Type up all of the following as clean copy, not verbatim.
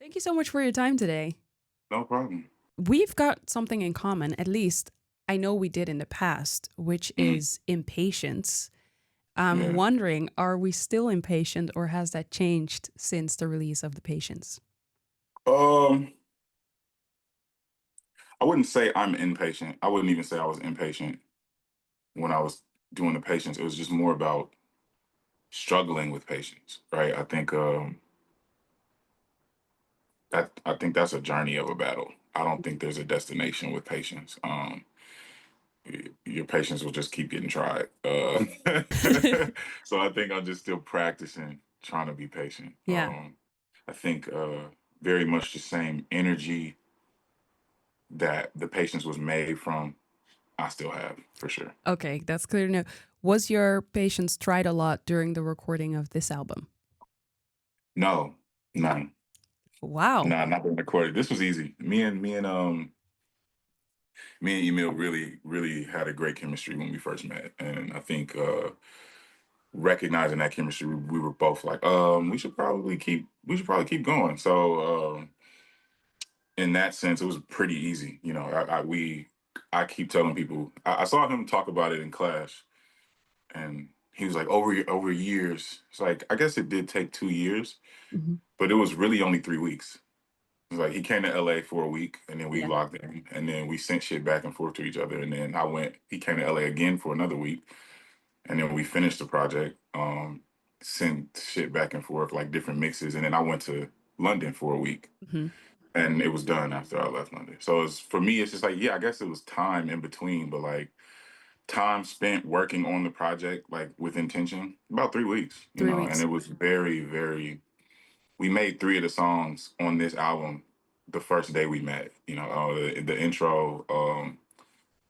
Thank you so much for your time today. No problem. We've got something in common, at least I know we did in the past, which Mm, is impatience. I'm yeah. wondering, are we still impatient or has that changed since the release of The Patience? Um, I wouldn't say I'm impatient. I wouldn't even say I was impatient when I was doing the patience. It was just more about struggling with patience, right? I think that's a journey of a battle. I don't think there's a destination with patience. Your patience will just keep getting tried. So I think I'm just still practicing trying to be patient. Yeah. I think very much the same energy that the patience was made from I still have for sure. Okay, that's clear to know. Was your patience tried a lot during the recording of this album? No, none. Wow. Nah, not been recorded. This was easy. Me and Emil really had a great chemistry when we first met. And I think recognizing that chemistry, we were both like, we should probably keep going. So in that sense, it was pretty easy. I keep telling people I saw him talk about it in class and he was like over years. It's like I guess it did take 2 years, Mhm. but it was really only 3 weeks. It's like he came to LA for a week and then we Yeah. locked in and then we sent shit back and forth to each other. And then he came to LA again for another week and then we finished the project, sent shit back and forth, like different mixes. And then I went to London for a week Mhm. and it was done after I left London. So for me, it's just like, yeah, I guess it was time in between, but like time spent working on the project, like with intention, about 3 weeks, 3 weeks. and it was very, we made three of the songs on this album the first day we met. The intro,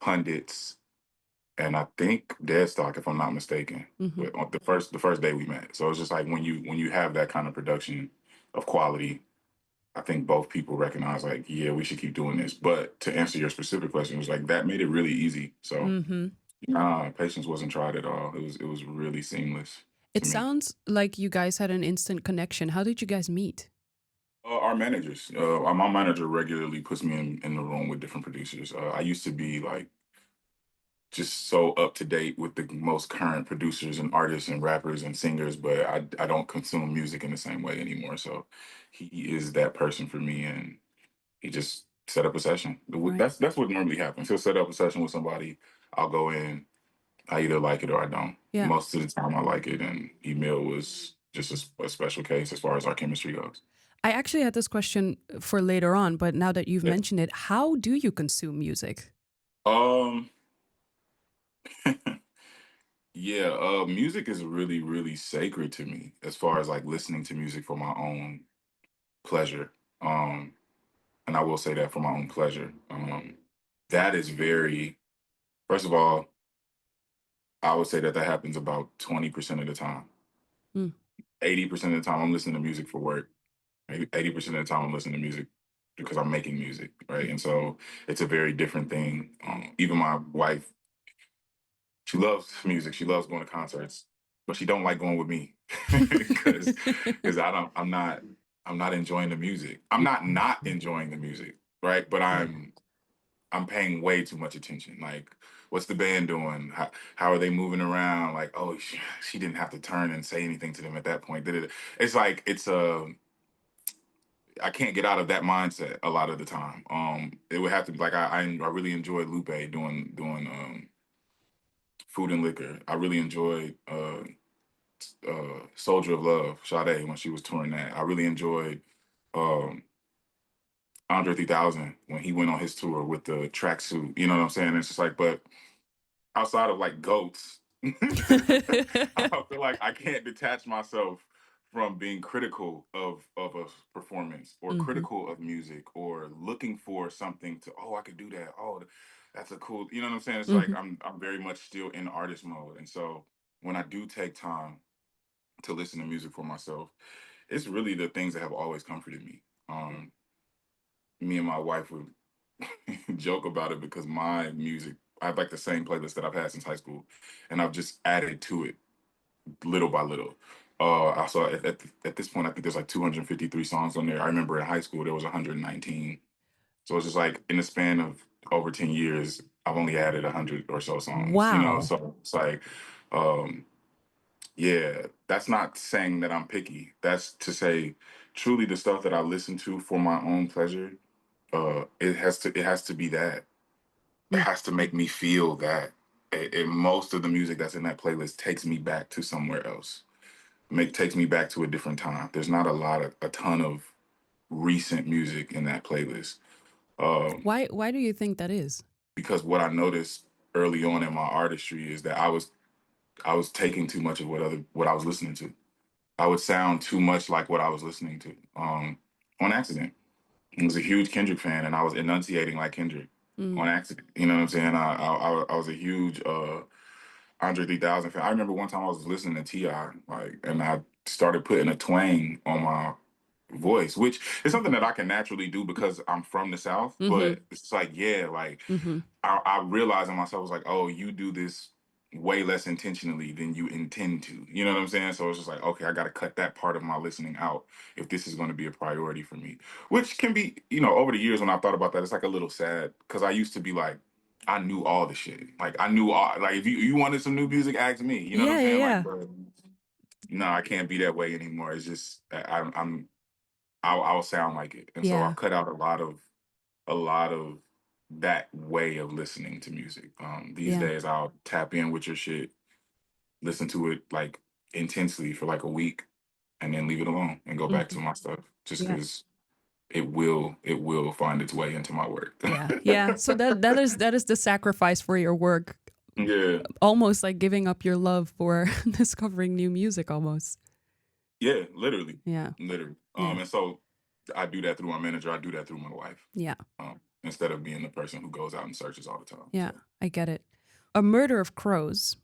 Pundits, and I think Deadstock, if I'm not mistaken. Mhm. But on the first day we met. So it's just like when you have that kind of production of quality, I think both people recognize like, yeah, we should keep doing this. But to answer your specific question, it was like that made it really easy. So Mhm. nah, patience wasn't tried at all. It was really seamless to It me. sounds like you guys had an instant connection. How did you guys meet? Our managers, my manager regularly puts me in the room with different producers. I used to be like just so up to date with the most current producers and artists and rappers and singers, but I don't consume music in the same way anymore. So he is that person for me, and he just set up a session. Right. That's what normally happens. He'll set up a session with somebody. I'll go in. I either like it or I don't. Yeah. Most of the time, I like it, and Emil was just a special case as far as our chemistry goes. I actually had this question for later on, but now that you've Yeah. mentioned it, how do you consume music? Um. Yeah. Music is really sacred to me as far as like listening to music for my own pleasure. Um. And I will say that for my own pleasure. That is very. First of all, I would say that happens about 20% of the time. Mm. 80% of the time, I'm listening to music for work. Maybe 80% of the time I'm listening to music because I'm making music, right? And so it's a very different thing. Even my wife, she loves music. She loves going to concerts, but she don't like going with me because I'm not enjoying the music. I'm not enjoying the music, right? But Yeah. I'm paying way too much attention. Like, what's the band doing? How are they moving around? Like, oh, she didn't have to turn and say anything to them at that point. It's like I can't get out of that mindset a lot of the time. It would have to be like I really enjoyed Lupe doing Food and Liquor. I really enjoyed Soldier of Love, Sade when she was touring that. I really enjoyed um, Andre 3000 when he went on his tour with the tracksuit. You know what I'm saying? It's just like, but outside of like goats, I feel like I can't detach myself from being critical of a performance or Hmm. critical of music or looking for something to I could do that. Oh, that's a cool. You know what I'm saying? It's like Hmm. I'm very much still in artist mode, and so when I do take time to listen to music for myself, it's really the things that have always comforted me. Me and my wife would joke about it because my music, I have like the same playlist that I've had since high school, and I've just added to it little by little. So at this point, I think there's like 253 songs on there. I remember in high school there was 119. So it's just like in the span of over 10 years, I've only added 100 or so songs. You know, Wow. so it's like, um, yeah, that's not saying that I'm picky. That's to say, truly, the stuff that I listen to for my own pleasure, it has to be that. It Mm. has to make me feel that. Most of the music that's in that playlist takes me back to somewhere else. Takes me back to a different time. There's not a ton of recent music in that playlist. Um, Why do you think that is? because what I noticed early on in my artistry is that I was taking too much of what I was listening to. I would sound too much like what I was listening to, on accident. I was a huge Kendrick fan, and I was enunciating like Kendrick Mm. on accident. You know what I'm saying? I was a huge Andre 3000 fan. I remember one time I was listening to Ti, like, and I started putting a twang on my voice, which is something that I can naturally do because I'm from the South. Mm-hmm. But it's like, yeah, like Mm-hmm. I realized in myself, was like, oh, you do this way less intentionally than you intend to. You know what I'm saying? So it's just like, okay, I got to cut that part of my listening out if this is going to be a priority for me. Which can be, over the years when I thought about that, it's like a little sad because I used to be like, I knew all the shit. Like I knew all. Like if you wanted some new music, ask me. You know what I'm Yeah, yeah, saying? Like, yeah. bro, no, I can't be that way anymore. It's just I'll sound like it, and so Yeah. I've cut out a lot of that way of listening to music. These Yeah. days, I'll tap in with your shit, listen to it like intensely for like a week, and then leave it alone and go back Mm-hmm. to my stuff, just Yeah. because it will find its way into my work. Yeah. Yeah. So that is the sacrifice for your work. Yeah, Almost like giving up your love for discovering new music almost. yeah, literally, Yeah. literally. Yeah. And so I do that through my manager. I do that through my wife. Yeah. Instead of being the person who goes out and searches all the time. Yeah. So, I get it. A Murder of Crows.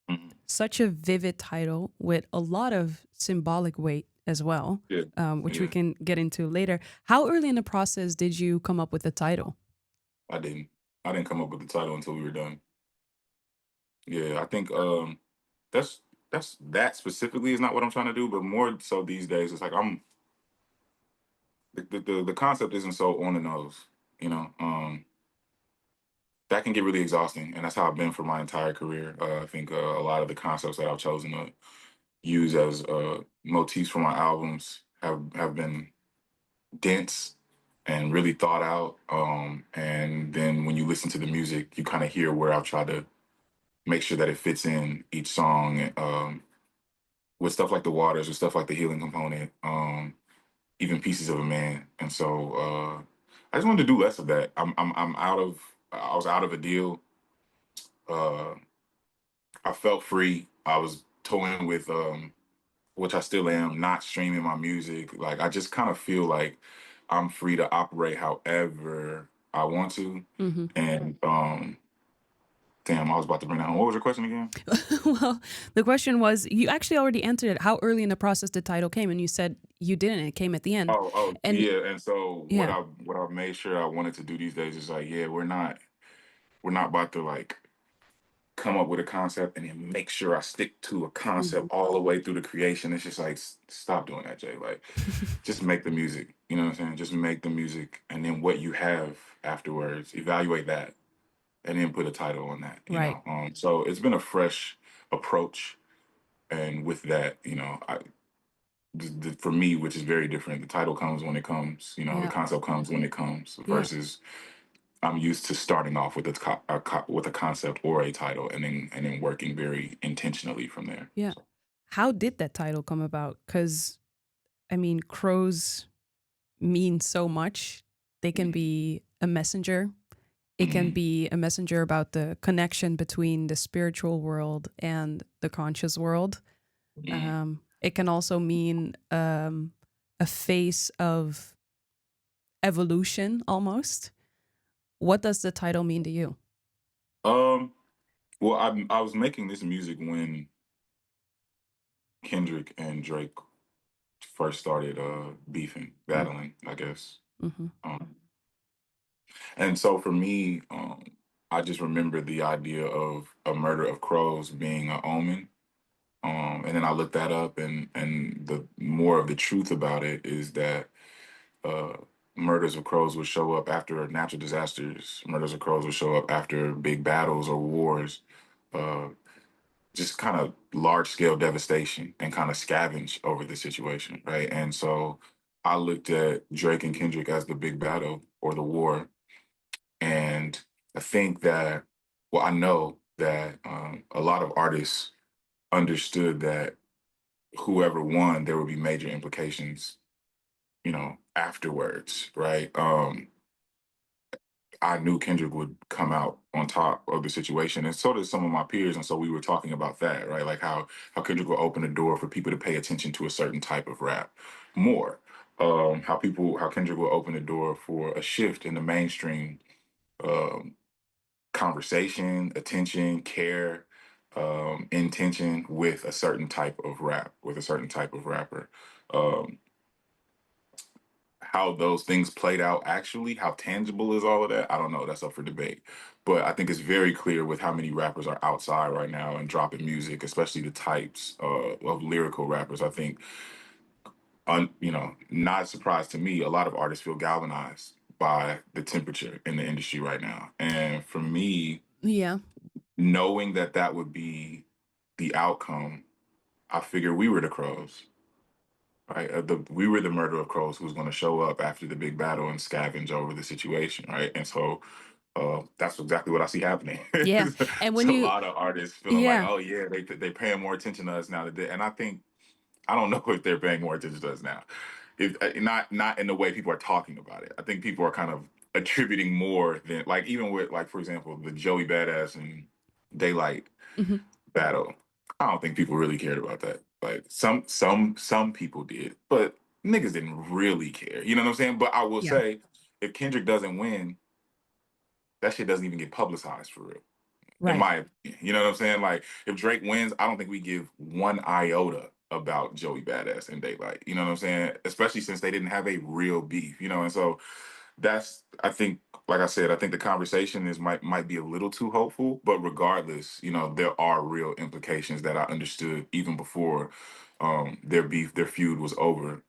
mhm. Such a vivid title with a lot of symbolic weight as well, Yeah, which we yeah. can get into later. How early in the process did you come up with the title? I didn't. I didn't come up with the title until we were done. Yeah, I think that's that specifically is not what I'm trying to do, but more so these days, it's like the concept isn't so on the nose, you know. That can get really exhausting, and that's how I've been for my entire career. I think a lot of the concepts that I've chosen to use as motifs for my albums have been dense and really thought out. And then when you listen to the music, you kind of hear where I've tried to make sure that it fits in each song. With stuff like the waters, with stuff like the healing component, even pieces of a man. And so I just wanted to do less of that. I'm out of. I was out of a deal. Uh, I felt free. I was toying with, which I still am, not streaming my music. Like I just kind of feel like I'm free to operate however I want to. Hmm. And damn, I was about to bring that home. What was your question again? Well, the question was you actually already answered it. How early in the process the title came? And you said you didn't. It came at the end. Oh, And yeah. And so yeah. what I've made sure I wanted to do these days is like, yeah, we're not about to like come up with a concept and then make sure I stick to a Hmm. concept all the way through the creation. It's just like stop doing that, Jay. Like just make the music. You know what I'm saying? Just make the music, and then what you have afterwards, evaluate that, and then put a title on that. Right. So it's been a fresh approach, and with that, for me, which is very different. The title comes when it comes. The Yeah. concept comes when it comes. Yeah. Versus, I'm used to starting off with with a concept or a title, and then working very intentionally from there. Yeah. So, How did that title come about? Because, I mean, crows mean so much. They can mhm, be a messenger. It can mhm, be a messenger about the connection between the spiritual world and the conscious world. mhm. It can also mean a face of evolution almost. What does the title mean to you? Um, well, I was making this music when Kendrick and Drake first started beefing, battling, I guess. Mm-hmm. Um, and so for me, I just remember the idea of a murder of crows being an omen. And then I looked that up, and the more of the truth about it is that uh, murders of crows would show up after natural disasters. Murders of crows would show up after big battles or wars, uh, just kind of large scale devastation, and kind of scavenge over the situation, right? And so I looked at Drake and Kendrick as the big battle or the war, and I think that, well, I know that a lot of artists understood that whoever won, there would be major implications, afterwards, right? I knew Kendrick would come out on top of the situation, and so did some of my peers. And so we were talking about that, right? Like how Kendrick will open the door for people to pay attention to a certain type of rap more. How Kendrick will open the door for a shift in the mainstream um, conversation, attention, care, intention with a certain type of rap, with a certain type of rapper. Um, how those things played out actually, how tangible is all of that? I don't know. That's up for debate. But I think it's very clear with how many rappers are outside right now and dropping music, especially the types of lyrical rappers. I think, not a surprise to me, a lot of artists feel galvanized by the temperature in the industry right now. And for me, Yeah. knowing that that would be the outcome, I figured we were the crows, right? We were the murder of crows who was going to show up after the big battle and scavenge over the situation, right? And so that's exactly what I see happening. Yeah. And It's when a you, lot of artists feeling like, yeah, oh yeah, they paying more attention to us now. And I think I don't know if they're paying more attention to us now. If not in the way people are talking about it. I think people are kind of attributing more than, like, even with, like, for example, the Joey Badass and Daylight hmm, battle. I don't think people really cared about that. Like some people did, but niggas didn't really care. You know what I'm saying? But I will yeah, say, if Kendrick doesn't win, that shit doesn't even get publicized for real. In right. my opinion. You know what I'm saying? Like, if Drake wins, I don't think we give one iota about Joey Badass and Daylight. You know what I'm saying? Especially since they didn't have a real beef, and so that's, I think, like I said, I think the conversation is might be a little too hopeful, but regardless, there are real implications that I understood even before their feud was over,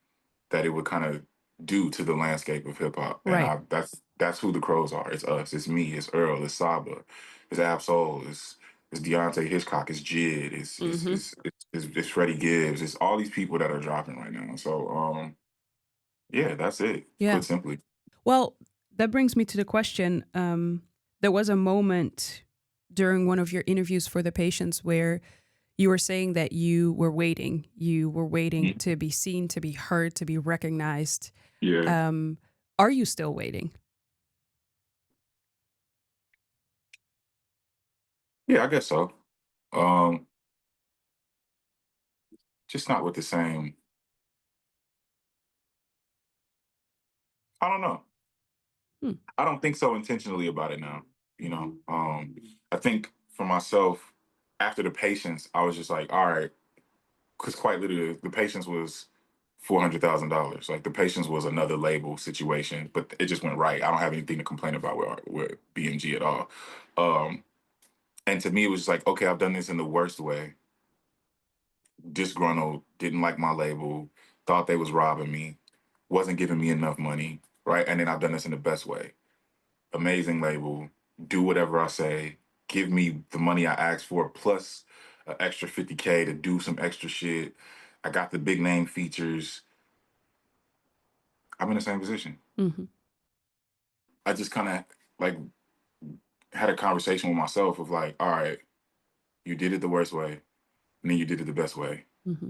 that it would kind of do to the landscape of hip hop. And Right. that's who the crows are. It's us, it's me, it's Earl, it's Saba, it's Absol, it's Deontay Hitchcock, it's Jid, Hmm. it's Freddie Gibbs, it's all these people that are dropping right now. So yeah, that's it. Yeah. Put simply. Well, that brings me to the question. There was a moment during one of your interviews for the patients where you were saying that you were waiting. You were waiting Mm. to be seen, to be heard, to be recognized. Yeah. Um, are you still waiting? Yeah, I guess so. Um, just not with the same. I don't know. Hmm. I don't think so intentionally about it now. I think for myself, after the patients, I was just like, all right, because quite literally, the patients was $400,000. Like, the patients was another label situation, but it just went right. I don't have anything to complain about with BMG at all. Um, and to me, it was just like, okay, I've done this in the worst way. Disgruntled, didn't like my label, thought they was robbing me, wasn't giving me enough money, right? And then I've done this in the best way. Amazing label, do whatever I say, give me the money I asked for, plus an extra 50K to do some extra shit. I got the big name features. I'm in the same position. Hmm. I just kind of, like, had a conversation with myself of like, all right, you did it the worst way, and then you did it the best way. Hmm.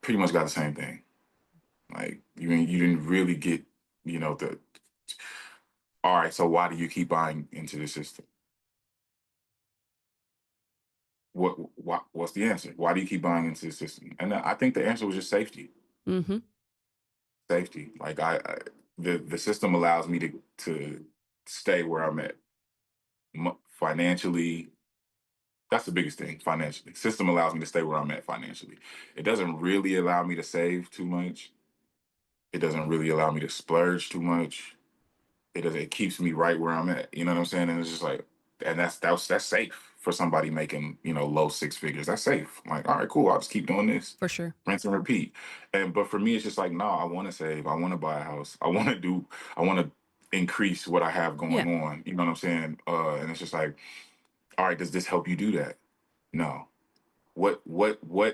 Pretty much got the same thing. Like, you didn't really get, the, all right, so why do you keep buying into the system? What's the answer? Why do you keep buying into the system? And I think the answer was just safety. Hmm. Safety. Like, the system allows me to stay where I'm at financially. That's the biggest thing, financially. System allows me to stay where I'm at financially. It doesn't really allow me to save too much. It doesn't really allow me to splurge too much. It keeps me right where I'm at. You know what I'm saying? And it's just like, and that's safe for somebody making, low six figures. That's safe. I'm like, all right, cool. I'll just keep doing this, For sure. rinse and repeat. But for me, it's just like, no, I want to save. I want to buy a house. I want to increase what I have Yeah. going on. You know what I'm saying? And it's just like, all right, does this help you do that? No. What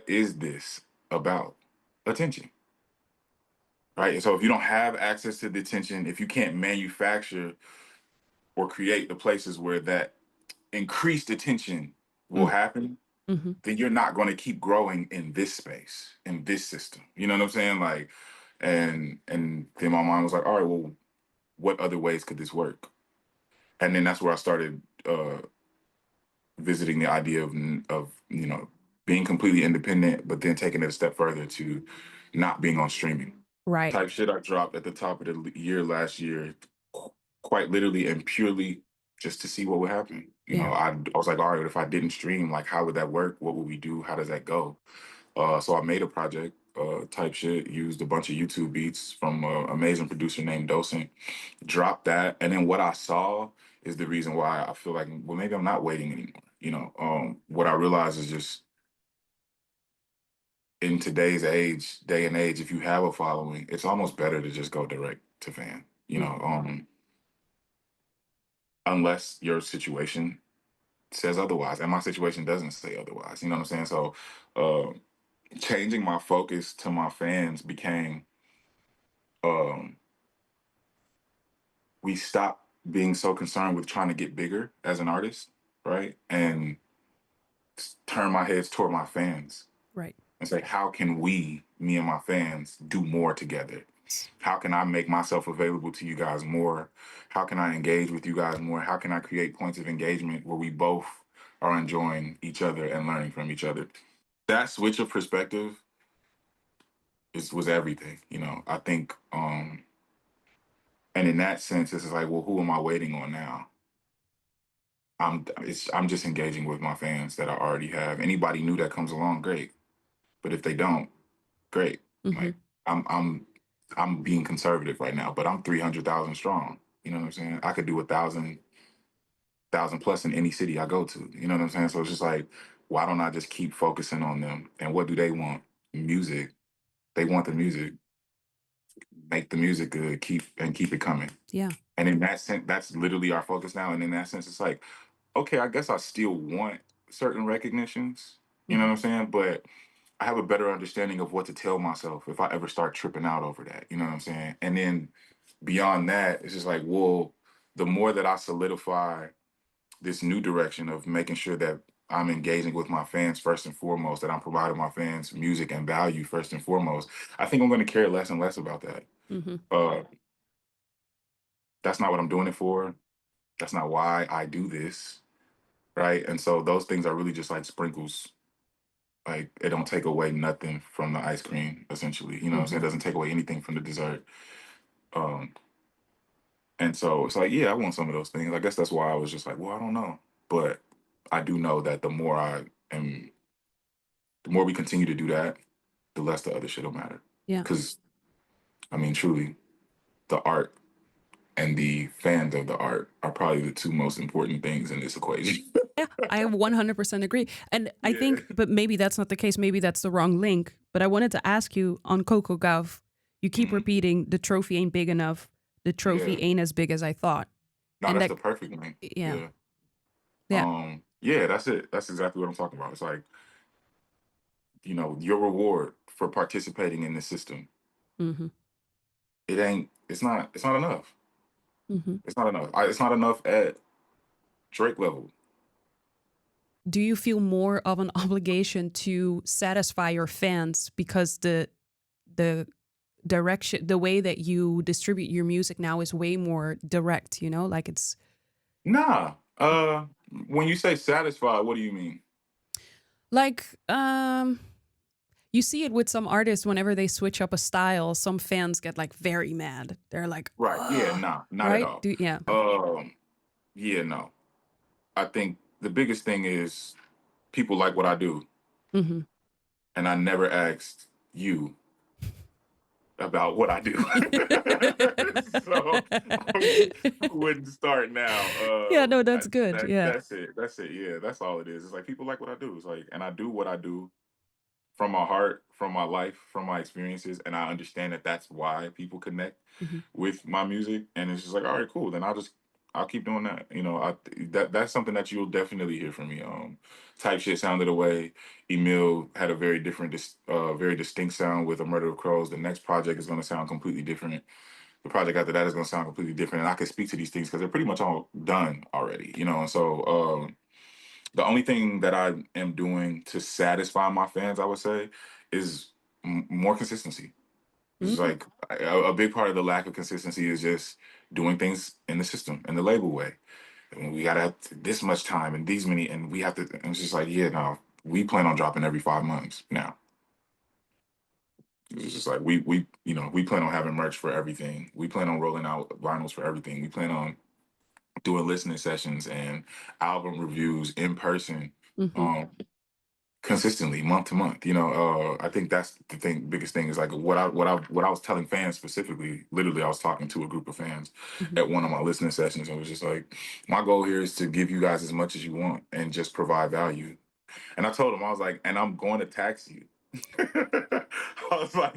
is this about? Attention. Right. And so if you don't have access to the attention, if you can't manufacture or create the places where that increased attention will Mm. happen, Mm-hmm. then you're not going to keep growing in this space, in this system. You know what I'm saying? Like, and then my mind was like, all right, well, what other ways could this work? And then that's where I started visiting the idea of being completely independent, but then taking it a step further to not being on streaming. Right. Type shit I dropped at the top of the year last year, quite literally and purely just to see what would happen. Yeah. I was like, all right, if I didn't stream, like, how would that work? What would we do? How does that go? So I made a project, type shit, used a bunch of YouTube beats from an amazing producer named Docent, dropped that. And then what I saw is the reason why I feel like, well, maybe I'm not waiting anymore. What I realized is just in today's day and age, if you have a following, it's almost better to just go direct to fan, Mm-hmm. unless your situation says otherwise. And my situation doesn't say otherwise. You know what I'm saying? So uh, changing my focus to my fans became um, we stopped being so concerned with trying to get bigger as an artist, right? And turn my heads toward my fans Right. and say, how can we, me and my fans, do more together? How can I make myself available to you guys more? How can I engage with you guys more? How can I create points of engagement where we both are enjoying each other and learning from each other? That switch of perspective was everything, I think, and in that sense, it's like, well, who am I waiting on now? I'm just engaging with my fans that I already have. Anybody new that comes along, great. But if they don't, great. Mm-hmm. Like I'm being conservative right now, but I'm 300,000 strong. You know what I'm saying? I could do 1,000 plus in any city I go to. You know what I'm saying? So it's just like, why don't I just keep focusing on them? And what do they want? Music. They want the music. Make the music good. Keep it coming. Yeah. And in that sense, that's literally our focus now. And in that sense, it's like, okay, I guess I still want certain recognitions. You know Mm-hmm. what I'm saying? But I have a better understanding of what to tell myself if I ever start tripping out over that. You know what I'm saying? And then beyond that, it's just like, well, the more that I solidify this new direction of making sure that I'm engaging with my fans first and foremost, that I'm providing my fans music and value first and foremost, I think I'm going to care less and less about that. Mm-hmm. Uh, that's not what I'm doing it for. That's not why I do this. Right. And so those things are really just like sprinkles. Like, it don't take away nothing from the ice cream, essentially. You know what I'm Mm-hmm. saying? It doesn't take away anything from the dessert. Um, and so it's like, yeah, I want some of those things. I guess that's why I was just like, well, I don't know. But I do know that the more we continue to do that, the less the other shit will matter. Yeah. Because, I mean, truly, the art and the fans of the art are probably the two most important things in this equation. Yeah, I 100% agree. And I Yeah. think, but maybe that's not the case. Maybe that's the wrong link. But I wanted to ask you on Coco Gauff, you keep Mhm. repeating the trophy ain't big enough. The trophy Yeah. ain't as big as I thought. No, And that's that, the perfect link. yeah, Yeah. yeah. Yeah, that's it. That's exactly what I'm talking about. It's like, your reward for participating in the system, Mm-hmm. it's not enough. Mm-hmm. It's not enough. It's not enough at Drake level. Do you feel more of an obligation to satisfy your fans because the direction, the way that you distribute your music now is way more direct, like it's Nah. When you say satisfied, what do you mean? like you see it with some artists whenever they switch up a style, some fans get like very mad. They're like, Right. Yeah, oh, nah, not at right? all. Yeah. Yeah, no. I think the biggest thing is people like what I do, Mm-hmm. and I never asked you about what I do. So, I mean, wouldn't start now. Yeah, no, that's good. Yeah. That's it. That's it. Yeah, that's all it is. It's like people like what I do. It's like, and I do what I do from my heart, from my life, from my experiences, and I understand that that's why people connect Mhm. with my music. And it's just like, all right, cool. Then I'll keep doing that. That's something that you'll definitely hear from me. Type shit sounded away. Emil had a very distinct sound with A Murder of Crows. The next project is going to sound completely different. The project after that is going to sound completely different. And I can speak to these things because they're pretty much all done already. And so the only thing that I am doing to satisfy my fans, I would say, is more consistency. It's Mm. like a big part of the lack of consistency is just doing things in the system in the label way. And we gotta have this much time and these many, and we have to. And it's just like, yeah, no, we plan on dropping every 5 months now. It's just like we plan on having merch for everything. We plan on rolling out vinyls for everything. We plan on doing listening sessions and album reviews in person. Mhm. Um, Consistently month to month. I think that's the biggest thing is like what I was telling fans specifically. Literally, I was talking to a group of fans Mhm. at one of my listening sessions. I was just like, my goal here is to give you guys as much as you want and just provide value. And I told them, I was like, and I'm going to tax you. I was like,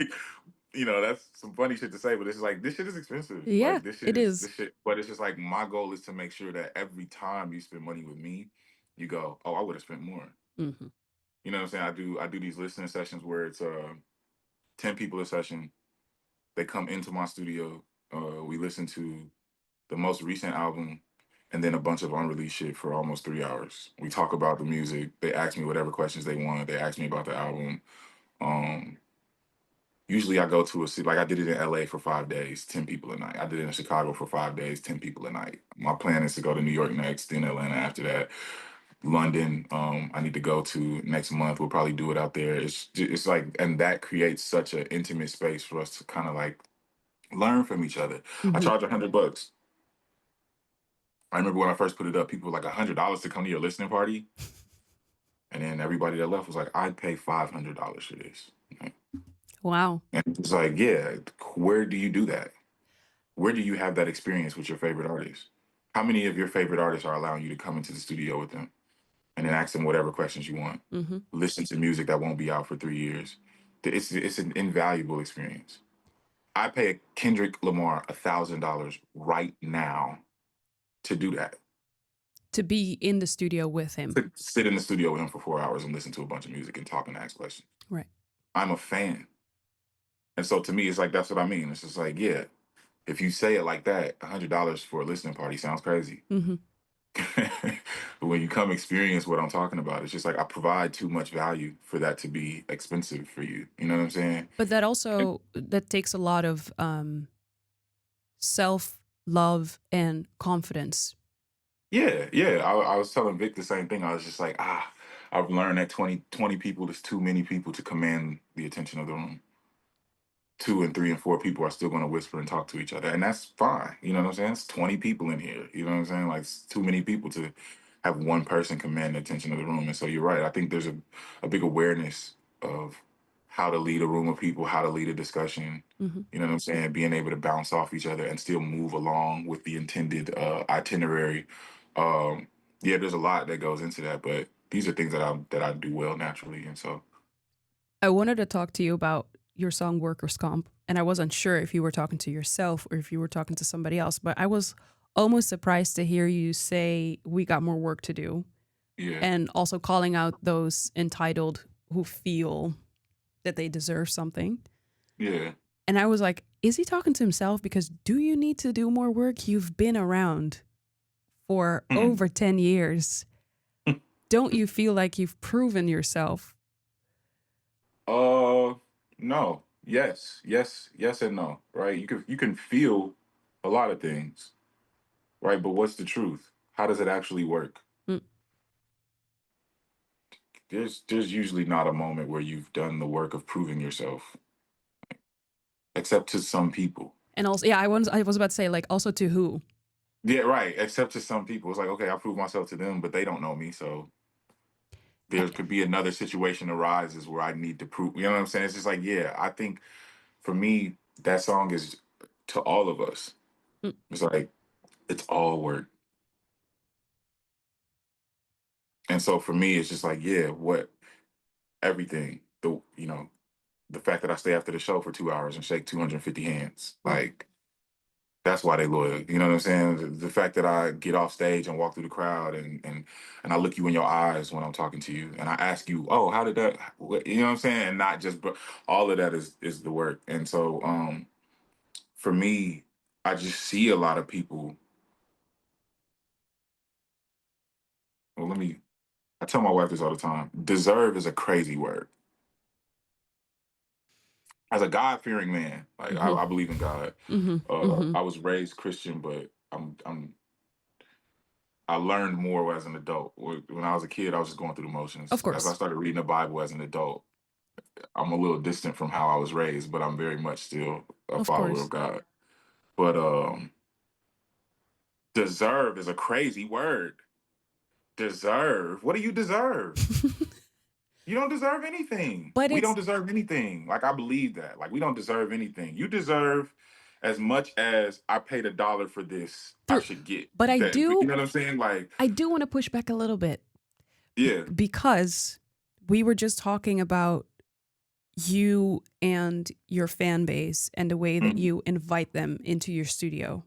that's some funny shit to say, but it's just like, this shit is expensive. Yeah, Like this shit it is is. this shit. But it's just like my goal is to make sure that every time you spend money with me, you go, oh, I would have spent more. Mhm. You know what I'm saying? I do these listening sessions where it's 10 people a session. They come into my studio. We listen to the most recent album and then a bunch of unreleased shit for almost 3 hours. We talk about the music. They ask me whatever questions they want. They ask me about the album. Um, Usually I go to a city, like I did it in LA for 5 days, 10 people a night. I did it in Chicago for 5 days, 10 people a night. My plan is to go to New York next, then Atlanta after that. London, I need to go to next month. We'll probably do it out there. It's like, and that creates such an intimate space for us to kind of like learn from each other. I Mhm. charge $100. I remember when I first put it up, people were like $100 to come to your listening party, and then everybody that left was like, "I'd pay $500 for this." Wow. And it's like, yeah, where do you do that? Where do you have that experience with your favorite artist? How many of your favorite artists are allowing you to come into the studio with them and then ask them whatever questions you want? Mhm. Listen to music that won't be out for 3 years. It's an invaluable experience. I pay Kendrick Lamar $1,000 right now to do that. To be in the studio with him. To sit in the studio with him for 4 hours and listen to a bunch of music and talk and ask questions. Right. I'm a fan. And so to me, it's like that's what I mean. It's just like, yeah, if you say it like that, $100 for a listening party sounds crazy. Mhm. But when you come experience what I'm talking about, it's just like I provide too much value for that to be expensive for you. You know what I'm saying? But that And also that takes a lot of self-love and confidence. yeah, yeah. I was telling Vic the same thing. I was just like, I've learned that 20 people is too many people to command the attention of the room. Two and three and four people are still going to whisper and talk to each other, and that's fine. You know what I'm saying? It's 20 people in here. You know what I'm saying? Like it's too many people to have one person command the attention of the room. And so you're right. I think there's a big awareness of how to lead a room of people, how to lead a discussion. Mhm. You know what I'm saying? Being able to bounce off each other and still move along with the intended itinerary. Um, yeah, there's a lot that goes into that, but these are things that I do well naturally, and so I wanted to talk to you about your song Workers' Comp, and I wasn't sure if you were talking to yourself or if you were talking to somebody else, but I was almost surprised to hear you say we got more work to do yeah, and also calling out those entitled who feel that they deserve something. yeah. And I was like, is he talking to himself? Because do you need to do more work? You've been around for over 10 years. Don't you feel like you've proven yourself? Uh, no. Yes, yes, yes, and no. Right? You can feel a lot of things, right? But what's the truth? How does it actually work? Mm. There's usually not a moment where you've done the work of proving yourself, except to some people. And also, yeah, I was about to say, like, also to who? Yeah, right. Except to some people, it's like okay, I prove myself to them, but they don't know me, so Eh, there could be another situation arises where I need to prove. You know what I'm saying? It's just like yeah, I think for me that song is to all of us. mm, It's like It's all work. And so for me, it's just like, yeah, what everything, the fact that I stay after the show for 2 hours and shake 250 hands, Mm. like that's why they loyal. You know what I'm saying? The fact that I get off stage and walk through the crowd and I look you in your eyes when I'm talking to you and I ask you, oh, how did that? You know what I'm saying? And not just, but all of that is the work. And so for me, I just see a lot of people. Well, I tell my wife this all the time. Deserve is a crazy word. As a God fearing man, like Hmm. I believe in God. Hmm. Hmm. I was raised Christian, but I learned more as an adult. When I was a kid, I was just going through the motions. Of As I course. started reading the Bible as an adult, I'm a little distant from how I was raised, but I'm very much still a Of follower course. of God. But deserve is a crazy word. Deserve? What do you deserve? You don't deserve anything. But We don't it's deserve anything. Like I believe that. Like we don't deserve anything. You deserve as much as I paid $1 for this, I true. should get But I that. You do know what I'm saying? Like, I do want to push back a little bit yeah, because we were just talking about you and your fan base and the way that mhm, you invite them into your studio.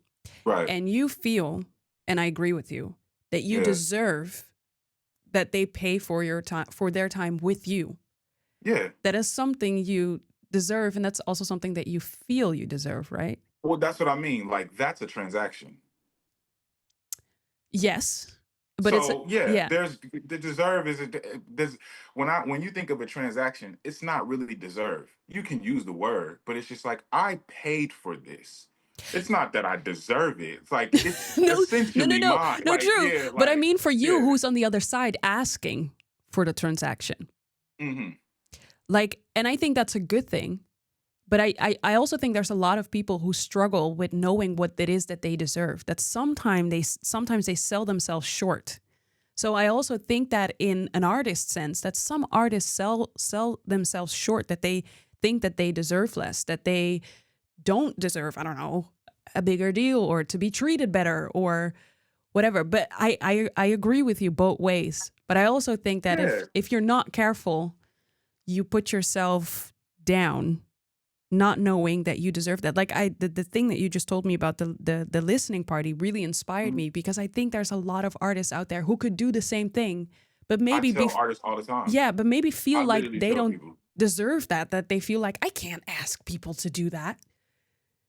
right, And you feel, and I agree with you, that you yeah, deserve that they pay for your time, for their time with you. yeah. That is something you deserve, and that's also something that you feel you deserve, right? Well, that's what I mean. Like that's a transaction. Yes, but it's So yeah, yeah. there's the deserve is there's when you think of a transaction, it's not really deserve. You can use the word, but it's just like I paid for this. It's not that I deserve it. It's like it's No, no, no, essentially no, mine. no, Like true. yeah, But I like mean, for you, yeah. who's on the other side asking for the transaction, Hmm. like, and I think that's a good thing. But I also think there's a lot of people who struggle with knowing what it is that they deserve. That sometimes they sell themselves short. So I also think that in an artist sense, that some artists sell themselves short. That they think that they deserve less. That they don't deserve, I don't know, a bigger deal or to be treated better or whatever. But I agree with you both ways. But I also think that Yeah. if you're not careful, you put yourself down not knowing that you deserve that. Like the thing that you just told me about the listening party really inspired Mhm. me because I think there's a lot of artists out there who could do the same thing, but I maybe tell artists all the time. yeah, but maybe feel I like literally they tell don't people, deserve that they feel like I can't ask people to do that.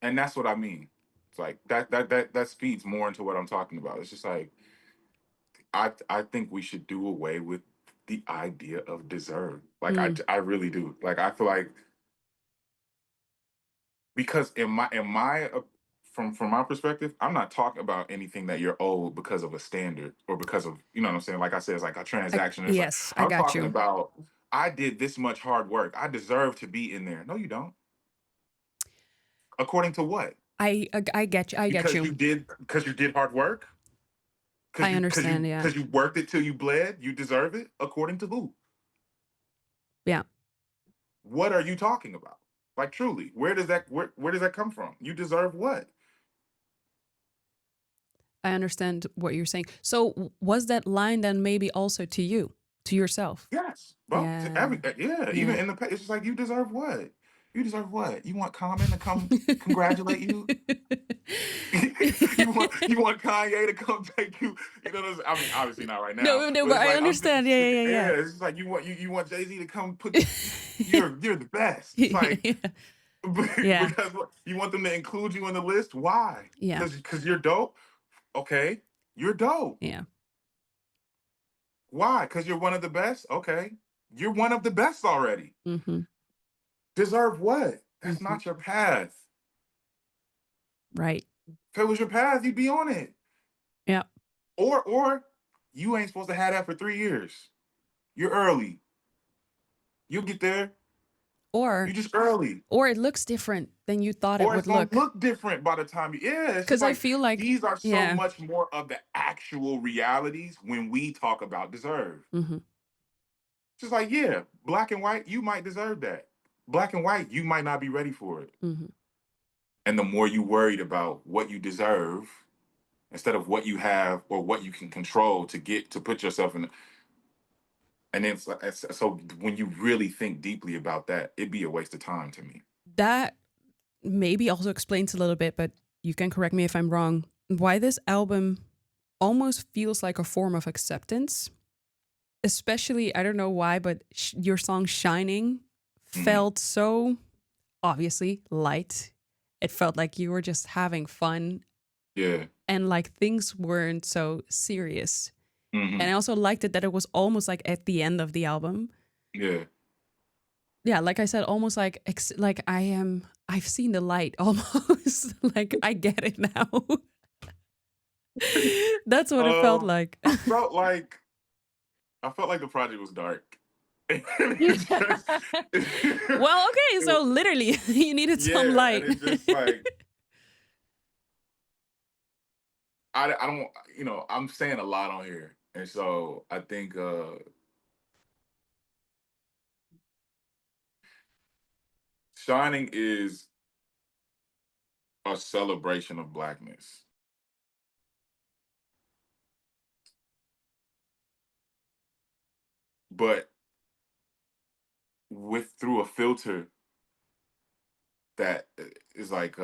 and that's what I mean. It's like that speeds more into what I'm talking about. It's just like I think we should do away with the idea of deserve. Like Mm, I really do. Like I feel like because from my perspective, I'm not talking about anything that you're owed because of a standard or because of you know what I'm saying. Like I said, it's like a transaction. It's like yes, I I'm got talking you. about I did this much hard work. I deserve to be in there. No, you don't. According to what? I get you. I get you. Because you did hard work. Because I you because understand. you Yeah, because you worked it till you bled. You deserve it. According to who? yeah. What are you talking about? Like truly, where does that come from? You deserve what? I understand what you're saying. So was that line then maybe also to you, to yourself? Yes, both to Yeah, every yeah. Even yeah. in the it's just like you deserve what? You deserve what? You want Common to come congratulate you? you want Kanye to come take you? You know, I mean, obviously not right now, No, no, but but it's I like I'm understand. Yeah, yeah, yeah. yeah, It's just like you want Jay Z to come put yeah. you're the best. It's like Yeah, yeah, because you want them to include you in the list. Why? yeah, Because you're dope. Okay, you're dope. yeah. Why? Because you're one of the best. Okay, you're one of the best already. Mm-hmm, Deserve what? That's mm-hmm. not your path. Right. If it was your path, you'd be on it. Yeah. Or you ain't supposed to have that for 3 years. You're early. You'll get there. Or You're just early. or it looks different than you thought it Or would it's gonna look. look different by the time you yeah, it's just Because I like feel like, these are so yeah. much more of the actual realities when we talk about deserve. Mm-hmm, Just like, yeah, black and white, you might deserve that. Black and white, you might not be ready for it. mm-hmm. And the more you worried about what you deserve instead of what you have or what you can control to get to put yourself in. And then so when you really think deeply about that, it'd be a waste of time to me. That maybe also explains a little bit, but you can correct me if I'm wrong, why this album almost feels like a form of acceptance. Especially, I don't know why, but your song Shining Hmm. felt so obviously light. It felt like you were just having fun Yeah. and like things weren't so serious. And I Hmm. also liked it that it was almost like at the end of the album. Yeah. Yeah, like I said, almost like like I've seen the light almost. Like I get it now. That's what it felt Um, like. I felt like I felt like the project was dark. Yeah. It's just, it, Well, okay, so literally you needed some yeah, and light. it just like I don't, I'm saying a lot on here, and so I think Shining is a celebration of blackness, but with through a filter that is like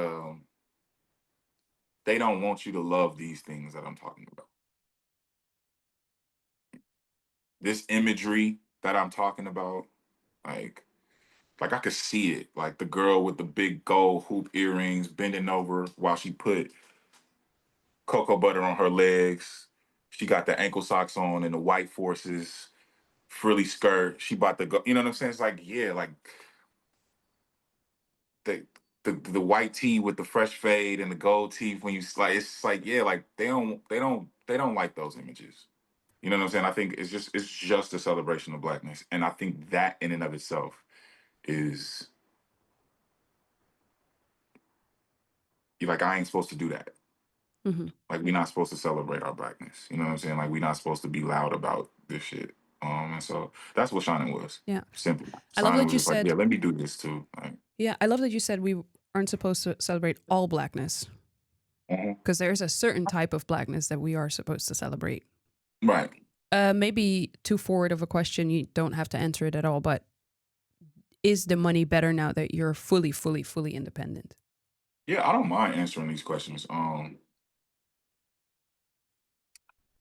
they don't want you to love these things that I'm talking about. This imagery that I'm talking about, like like I could see it, like the girl with the big gold hoop earrings bending over while she put cocoa butter on her legs. She got the ankle socks on and the white forces, frilly skirt. She about to go. You know what I'm saying? It's like, yeah, like the the white tee with the fresh fade and the gold teeth when you like it's like, yeah, like they don't like those images. You know what I'm saying? I think it's just a celebration of blackness. And I think that in and of itself is like I ain't supposed to do that. Hmm. Like we're not supposed to celebrate our blackness. You know what I'm saying? Like we're not supposed to be loud about this shit. And so that's what Shining was. Yeah. Simple. I love Shining that was you just like, said, yeah, let me do this too. Like, yeah, I love that you said we aren't supposed to celebrate all blackness mhm. because there's a certain type of blackness that we are supposed to celebrate. Right. Maybe too forward of a question, you don't have to answer it at all, but is the money better now that you're fully, fully, fully independent? Yeah, I don't mind answering these questions.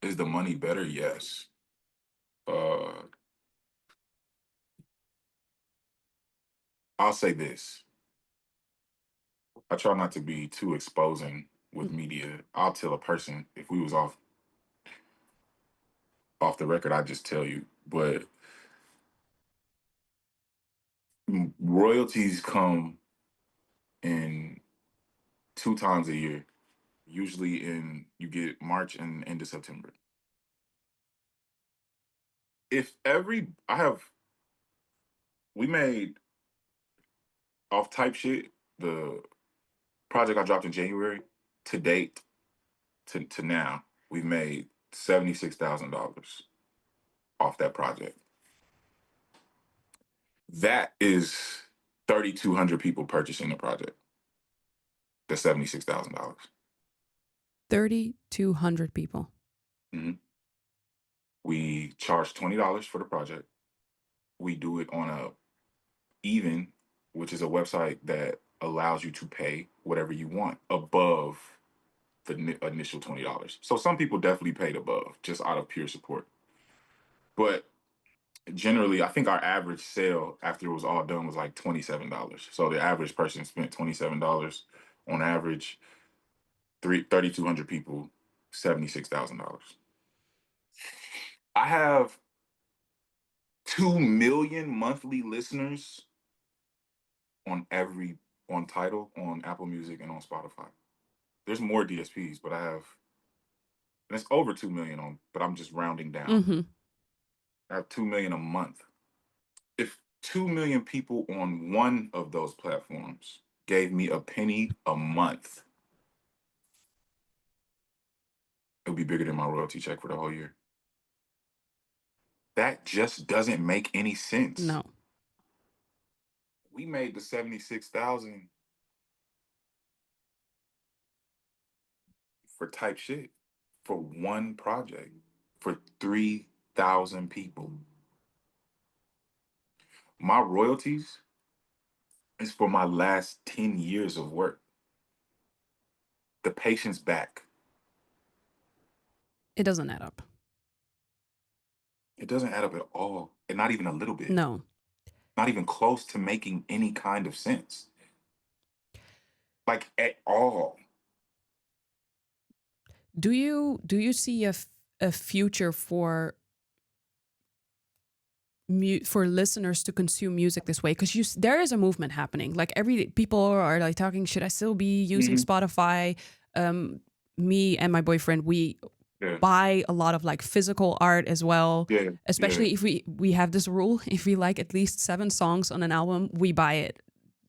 Is the money better? Yes. Uh, I'll say this. I try not to be too exposing with Mhm. media. I'll tell a person if we was off the record, I'd just tell you. But royalties come in two times a year. Usually in you get March and end of September. If every I have we made off type shit, the project I dropped in January to date to now, we've made $76,000 off that project. That is 3,200 people purchasing the project. That's $76,000. 3,200 people. Hmm. We charge $20 for the project. We do it on a even, which is a website that allows you to pay whatever you want above the initial $20. So some people definitely paid above just out of pure support. But generally, I think our average sale after it was all done was like $27. So the average person spent $27 on average. 3,200 people, $76,000. I have 2 million monthly listeners on every on title on Apple Music and on Spotify. There's more DSPs, but I have and it's over 2 million on, but I'm just rounding down. Hmm. I have 2 million a month. If 2 million people on one of those platforms gave me a penny a month, it would be bigger than my royalty check for the whole year. That just doesn't make any sense. No. We made the 76,000 for type shit. for one project for 3,000 people. My royalties is for my last 10 years of work. The patient's back. It doesn't add up. It doesn't add up at all, and not even a little bit. No. Not even close to making any kind of sense. Like at all. Do you see a future for for listeners to consume music this way? Because there is a movement happening. Like people are like talking, should I still be using Spotify? Me and my boyfriend, we buy a lot of like physical art as well. Yeah. Especially if we have this rule, if we like at least 7 songs on an album, we buy it.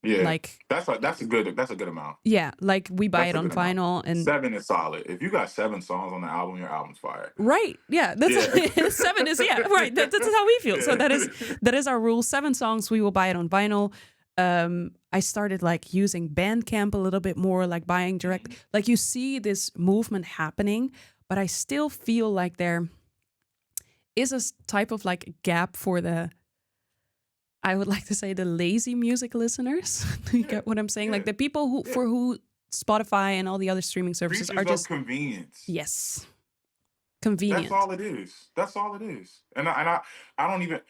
Yeah. Like that's a good amount. Yeah, like we buy That's it a on good amount. vinyl, and 7 is solid. If you got 7 songs on the album, your album's fire. right. Yeah, that's 7 is right. That's how we feel. So that is our rule. 7 songs, we will buy it on vinyl. I started like using Bandcamp a little bit more, like buying direct. Like you see this movement happening, but I still feel like there is a type of like gap for I would like to say the lazy music listeners. You get what I'm saying? Like the people for who Spotify and all the other streaming services are just convenience. Yes. Convenient. That's all it is. That's all it is. And I don't even,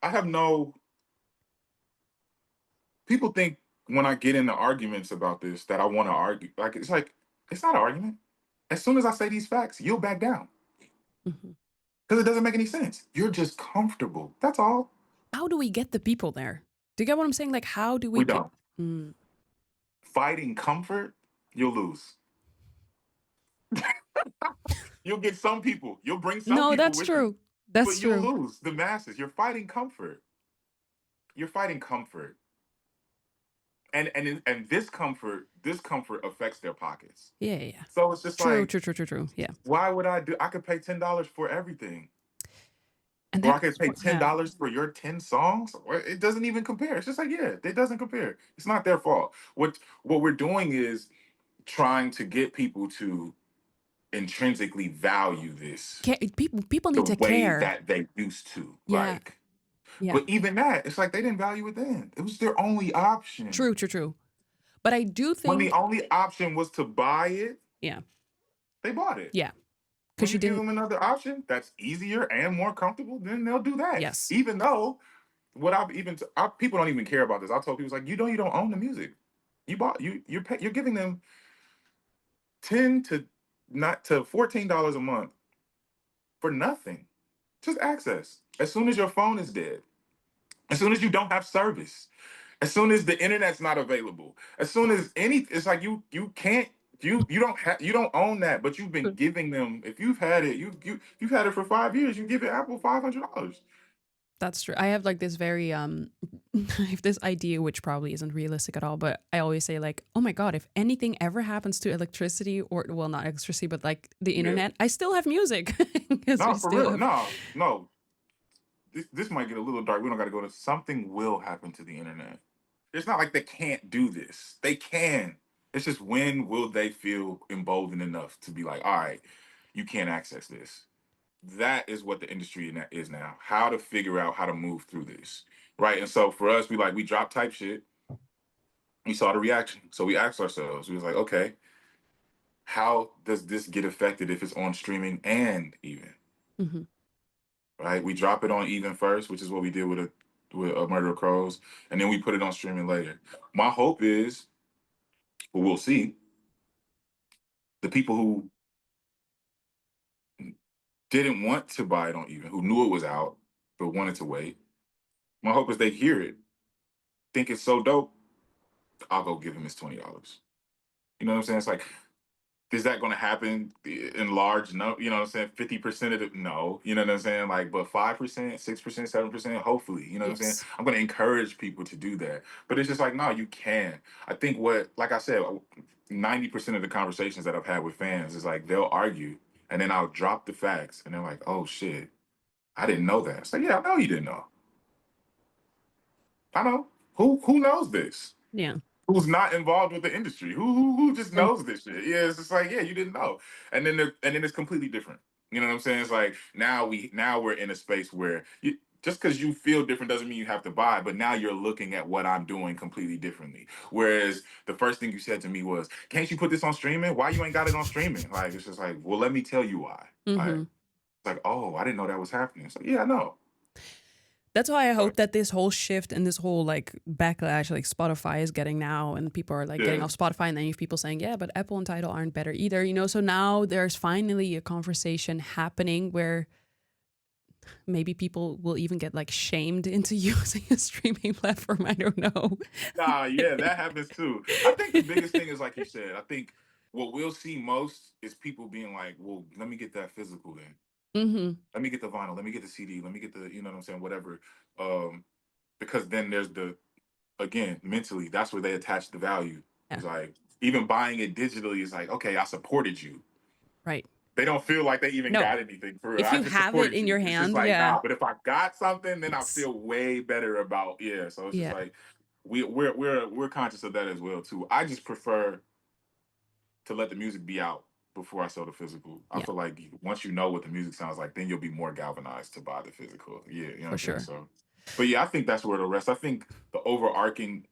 I have no, people think when I get into arguments about this that I want to argue. Like, it's not an argument. As soon as I say these facts, you'll back down. Because it doesn't make any sense. You're just comfortable. That's all. How do we get the people there? Do you get what I'm saying? Like, how do we don't. Fighting comfort, you'll lose. You'll get some people. You'll bring some people. No, that's true. That's true. But you'll lose the masses. You're fighting comfort. You're fighting comfort. And this comfort affects their pockets. Yeah. So it's just true. Yeah. Why would I could pay $10 for everything. And or I could pay $10 for your 10 songs. It doesn't even compare. It's just like, it doesn't compare. It's not their fault. What we're doing is trying to get people to intrinsically value this. People need to care. The way that they used to. Yeah. Like, but even that, it's like they didn't value it then. It was their only option. True. But I do think when the only option was to buy it, they bought it. Yeah. Because you give them another option that's easier and more comfortable, then they'll do that. Yes. Even though people don't even care about this. I told people, like, you don't own the music. You're giving them $10 to $14 a month for nothing. Just access. As soon as your phone is dead, as soon as you don't have service, as soon as the internet's not available, as soon as it's like you can't. You don't own that, but you've been giving them. If you've had it, you've had it for 5 years. You give it Apple $500. That's true. I have like this very I have this idea which probably isn't realistic at all, but I always say like, oh my God, if anything ever happens to electricity or not electricity, but like the internet, I still have music. No, for real. No. This might get a little dark. We don't got to go to something will happen to the internet. It's not like they can't do this. They can. It's just when will they feel emboldened enough to be like, all right, you can't access this. That is what the industry is now. How to figure out how to move through this, right? And so for us, we drop type shit. We saw the reaction, so we asked ourselves. We was like, okay, how does this get affected if it's on streaming and even? Right? We drop it on even first, which is what we did with a Murder of Crows, and then we put it on streaming later. My hope is, well, we'll see. The people who didn't want to buy it on even, who knew it was out but wanted to wait, my hope is they hear it, think it's so dope, I'll go give him his $20. You know what I'm saying? It's like, is that going to happen in large number? You know what I'm saying? 50% of it, no. You know what I'm saying? Like, but 5%, 6%, 7%, hopefully. You know what I'm saying? I'm going to encourage people to do that. But it's just like, no, you can. I think like I said, 90% of the conversations that I've had with fans is like, they'll argue, and then I'll drop the facts, and they're like, oh, shit, I didn't know that. It's like, I know you didn't know. I know. Who knows this? Yeah. who's not involved with the industry, who just And knows this shit. Yeah, it's just like, yeah, you didn't know, and then it's completely different. You know what I'm saying? It's like now we're in a space where just because you feel different doesn't mean you have to buy, but now you're looking at what I'm doing completely differently. Whereas the first thing you said to me was, "Can't you put this on streaming? Why you ain't got it on streaming?" Like it's just like, well, let me tell you why. Like mm-hmm. it's like, oh, I didn't know that was happening. So yeah, I know. That's why I But hope that this whole shift and this whole like backlash like Spotify is getting now, and people are like getting yeah, off Spotify, and then you have people saying, yeah, but Apple and Tidal aren't better either, you know? So now there's finally a conversation happening where maybe people will even get like shamed into using a streaming platform. I don't know. nah, yeah, that happens too. I think the biggest thing is like you said. I think what we'll see most is people being like, "Well, let me get that physical then. Mm-hmm. Let me get the vinyl. Let me get the CD. Let me get the, you know what I'm saying, whatever." Um, because then there's the again mentally, that's where they attach the value. Yeah. It's like even buying it digitally is like, okay, I supported you. Right. They don't feel like they even No. got anything for real. If I you just have it supported in you. your It's just hand, like, yeah, nah, but if I got something, then I it's feel way better about, yeah. So it's just yeah, like we're conscious of that as well too. I just prefer to let the music be out before I sell the physical. I yeah, feel like once you know what the music sounds like, then you'll be more galvanized to buy the physical. Yeah, you know what for I'm saying? sure. So but yeah, I think that's where the rest. I think the overarching,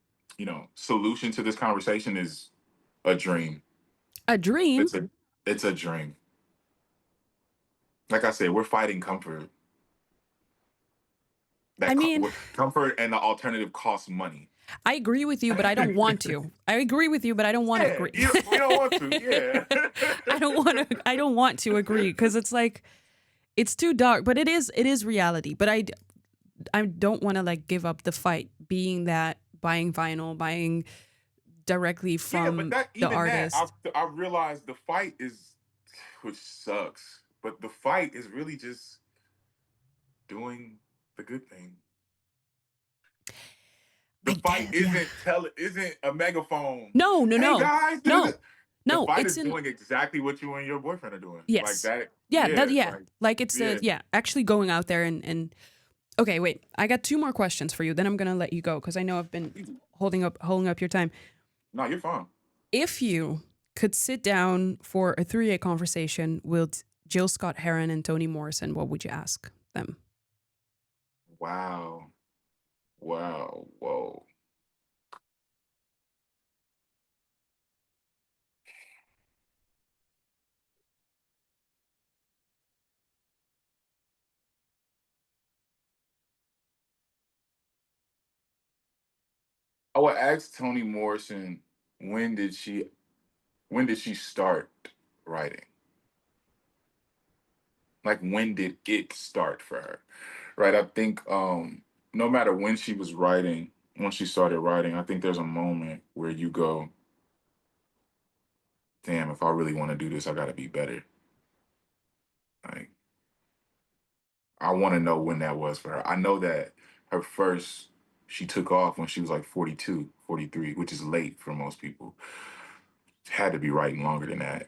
solution to this conversation is a dream. A dream. It's a dream. Like I said, we're fighting comfort. I mean, Comfort and the alternative costs money. I agree with you, but I don't want to. I agree with you, but I don't want to Yeah, agree. we don't want to. Yeah. I don't want to. I don't want to agree because it's like it's too dark. But it is reality. But I don't want to like give up the fight. Being that buying vinyl, buying directly Yeah, but from that the even that artist. I realized the fight is, which sucks, but the fight is really just doing the good thing. The I fight get. Yeah. isn't a megaphone. No. No. Hey No. guys, No. the No. fight It's is in. doing exactly what you and your boyfriend are doing. Like Yes. that. Yeah. Yeah, Yeah. like Like it's the yeah. yeah. Actually going out there and okay. Wait. I got two more questions for you. Then I'm gonna let you go because I know I've been holding up your time. No, you're fine. If you could sit down for a 3-way conversation with Jill Scott Heron and Toni Morrison, what would you ask them? Wow. Wow. Whoa. I would ask Toni Morrison when did she when did she start writing? Like when did it start for her? Right. I think no matter when she was writing, when she started writing, I think there's a moment where you go, damn, if I really want to do this, I gotta be better. Like I want to know when that was for her. I know that her first she took off when she was like 42, 43, which is late for most people. Had to be writing longer than that.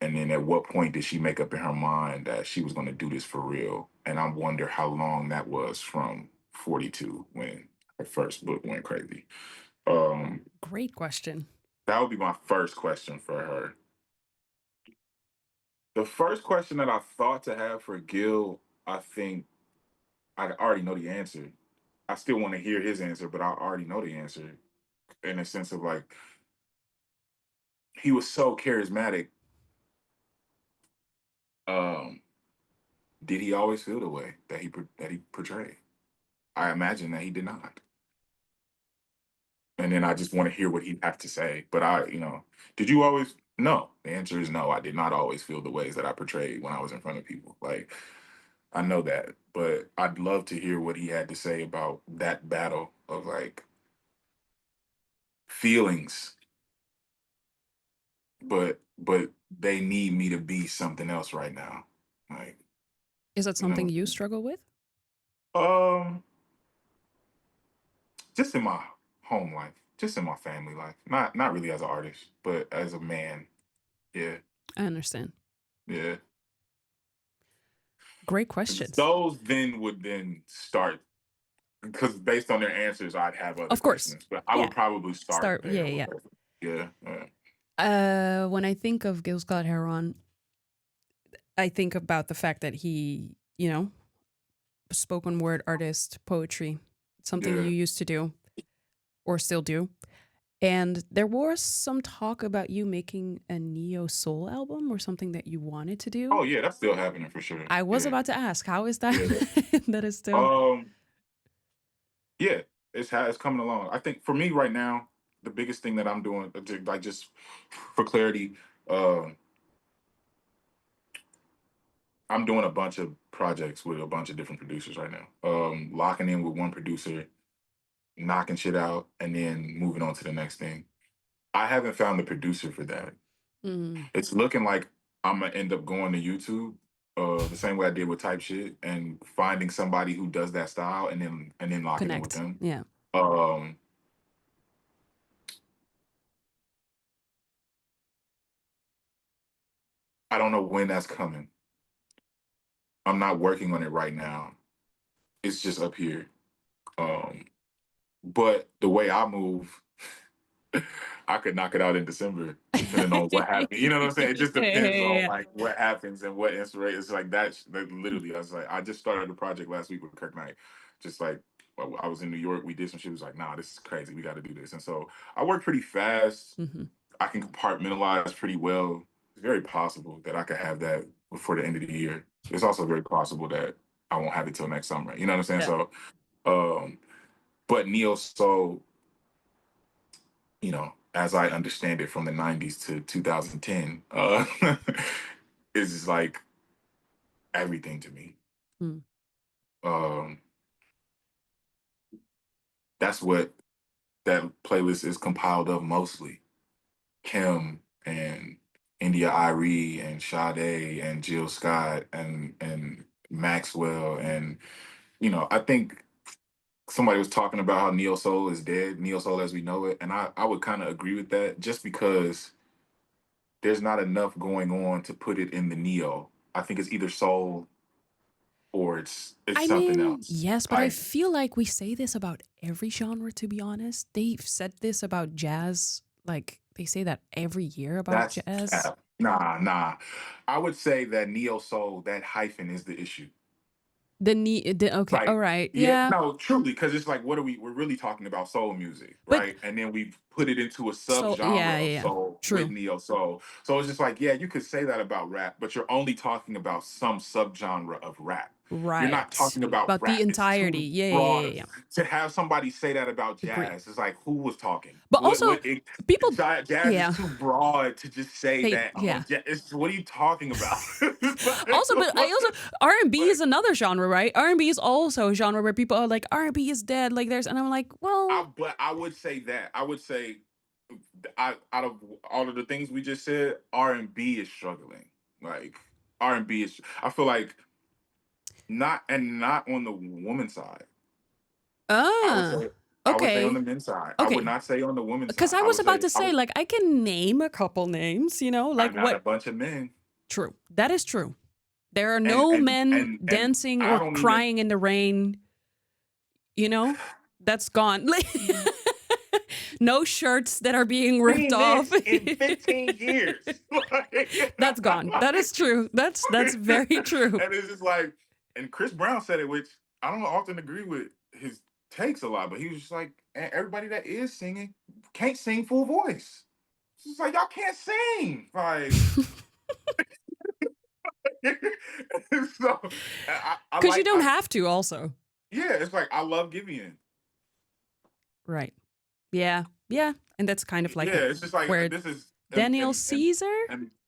And then at what point did she make up in her mind that she was going to do this for real? And I wonder how long that was from 42 when her first book went crazy. Um, Great question. that would be my first question for her. The first question that I thought to have for Gil, I think I already know the answer. I still want to hear his answer, but I already know the answer in a sense of like, he was so charismatic. Um, did he always feel the way that he portrayed? I imagine that he did not. And then I just want to hear what he'd have to say. But did you always? No. The answer is no. I did not always feel the ways that I portrayed when I was in front of people. Like I know that, but I'd love to hear what he had to say about that battle of like feelings, but they need me to be something else right now. Like Is that you something know, you struggle with? um, just in my home life, just in my family life, not really as an artist, but as a man. Yeah, I understand. yeah. Great questions. Those then would then start because based on their answers, I'd have other Of course. questions, but I Yeah. would probably start Start. Yeah, there. yeah. Yeah, yeah. When I think of Gil Scott Heron, I think about the fact that he, spoken word artist, poetry, something Yeah. you used to do or still do. And there was some talk about you making a neo soul album or something that you wanted to do. Oh yeah, that's still happening for sure. I was Yeah, about to ask, how is that? yeah. That is still. Um, yeah, it's coming along. I think for me right now, the biggest thing that I'm doing, like just for clarity, uh, I'm doing a bunch of projects with a bunch of different producers right now. Locking in with one producer, knocking shit out, and then moving on to the next thing. I haven't found the producer for that. Mm, It's looking like I'm gonna end up going to YouTube, the same way I did with type shit, and finding somebody who does that style, and then locking in with connect. them. Yeah. Um, I don't know when that's coming. I'm not working on it right now. It's just up here. Um, but the way I move, I could knock it out in December, depending on what happens. You know what I'm saying? It just depends on Yeah. like what happens and what inspiration. It's like that. Like, literally, I was like, I just started a project last week with Kirk Knight. Just like I was in New York, we did some shit. It was like, nah, this is crazy. We got to do this. And so I work pretty fast. Hmm. I can compartmentalize pretty well. It's very possible that I could have that before the end of the year. It's also very possible that I won't have it till next summer. You know what I'm saying? Yeah. So, um, but neo soul, as I understand it from the 90s to 2010, is just like everything to me. Mm. Um, that's what that playlist is compiled of mostly. Kim and India Irie and Sade and Jill Scott and Maxwell and I think somebody was talking about how neo soul is dead, neo soul as we know it, and I would kind of agree with that just because there's not enough going on to put it in the neo. I think it's either soul or it's I something mean, else. yes, but I Like feel like we say this about every genre, to be honest. They've said this about jazz. Like, they say that every year about that's jazz. cap. Nah. I would say that neo soul, that hyphen is the issue. Okay, all Like, right, yeah, yeah. no, truly, because it's like, what are we're really talking about soul music, But right? And then we put it into a so, subgenre yeah, of yeah, yeah. soul with True. neo soul. So it's just like, yeah, you could say that about rap, but you're only talking about some subgenre of rap. You're not Right. talking about But the rap. It's entirety. too Yeah, yeah, yeah, broad yeah. to have somebody say that about Agree. jazz. It's like, who was talking? But also, people, Jazz is yeah, too broad to just say that. Oh, yeah. what are you talking about? It's Also, but I also R&B is like, another genre, right? R&B is also a genre where people are like R&B is dead, like there's, and I'm like, well, but I would say that. I would say out of all of the things we just said, R&B is struggling. Like R&B is. I feel like not on the woman side. I would ah, say on the okay, men's side. I would okay. not say on the women's Because side. I I was would about say to say, like, I can name a couple names, like not a what? bunch of men. True, that is true. There are And no and men and and dancing I or don't even crying in the rain. That's gone. Like, no shirts that are being ripped seen off. this in 15 years. That's gone. That is true. That's very true. And it's just like, and Chris Brown said it, which I don't often agree with his takes a lot, but he was just like, everybody that is singing can't sing full voice. It's just like, y'all can't sing. Like, so I Because you like, don't have to, also. yeah, it's like, I love Givian. Right. Yeah. Yeah. And that's kind of like Yeah, it's just like, where this is, Daniel Caesar,